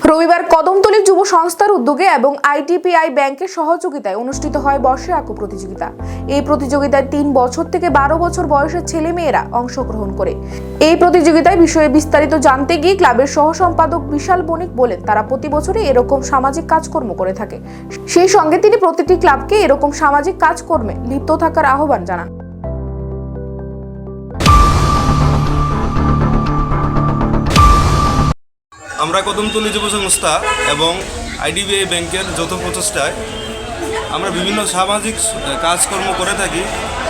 রবিবার কদমতলী যুব সংস্থার উদ্যোগে এবং আইডিপিআই ব্যাংকের সহযোগিতায় অনুষ্ঠিত হয় বর্ষে আঁকো প্রতিযোগিতা। এই প্রতিযোগিতায় ৩ বছর থেকে ১২ বছর বয়সের ছেলে মেয়েরা অংশগ্রহণ করে। এই প্রতিযোগিতায় বিষয়ে বিস্তারিত জানতে গিয়ে ক্লাবের সহ সম্পাদক বিশাল বণিক বলেন, তারা প্রতি বছরই এরকম সামাজিক কাজকর্ম করে থাকে। সেই সঙ্গে তিনি প্রতিটি ক্লাবকে এরকম সামাজিক কাজকর্মে লিপ্ত থাকার আহ্বান জানান। আমরা কদমতলী যুব সংস্থা এবং আইডিবিআই ব্যাংকের যৌথ প্রচেষ্টায় আমরা বিভিন্ন সামাজিক কাজকর্ম করে থাকি।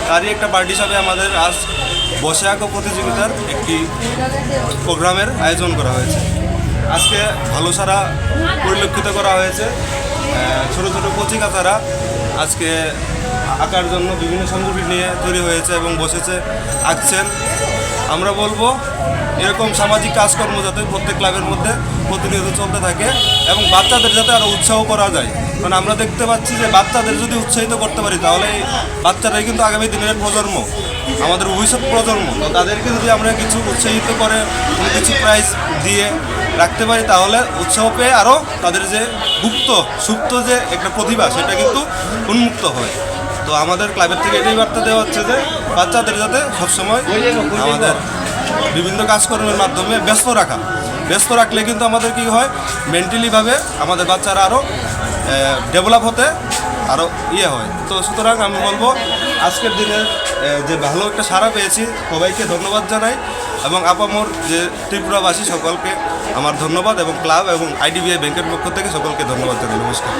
তারই একটা পার্ট হিসাবে আমাদের আজ বসে আঁকো প্রতিযোগিতার একটি প্রোগ্রামের আয়োজন করা হয়েছে। আজকে ভালো সারা পরিলক্ষিত করা হয়েছে। ছোট ছোট কচিকাচারা আজকে আঁকার জন্য বিভিন্ন সামগ্রী নিয়ে তৈরি হয়েছে এবং বসেছে, আঁকছেন। আমরা বলবো এরকম সামাজিক কাজকর্ম যাতে প্রত্যেক ক্লাবের মধ্যে প্রতিনিয়ত চলতে থাকে এবং বাচ্চাদের যাতে আরও উৎসাহ করা যায়। কারণ আমরা দেখতে পাচ্ছি যে বাচ্চাদের যদি উৎসাহিত করতে পারি তাহলে এই বাচ্চারাই কিন্তু আগামী দিনের প্রজন্ম, আমাদের ভবিষ্যৎ প্রজন্ম। তো তাদেরকে যদি আমরা কিছু উৎসাহিত করে কোনো কিছু প্রাইজ দিয়ে রাখতে পারি তাহলে উৎসাহ পেয়ে আরও তাদের যে সুপ্ত যে একটা প্রতিভা সেটা কিন্তু উন্মুক্ত হয়। তো আমাদের ক্লাবের থেকে এটাই বার্তা দেওয়া হচ্ছে যে বাচ্চাদের যাতে সবসময় আমাদের বিভিন্ন কাজকর্মের মাধ্যমে ব্যস্ত রাখলে কিন্তু আমাদের কী হয়, মেন্টালিভাবে আমাদের বাচ্চারা আরও ডেভেলপ হতে আরও হয়। তো সুতরাং আমি বলবো আজকের দিনের যে ভালো একটা সাড়া পেয়েছি সবাইকে ধন্যবাদ জানাই এবং আপামর যে ত্রিপুরাবাসী সকলকে আমার ধন্যবাদ এবং ক্লাব এবং আইডিবিআই ব্যাংকের পক্ষ থেকে সকলকে ধন্যবাদ জানাই। নমস্কার।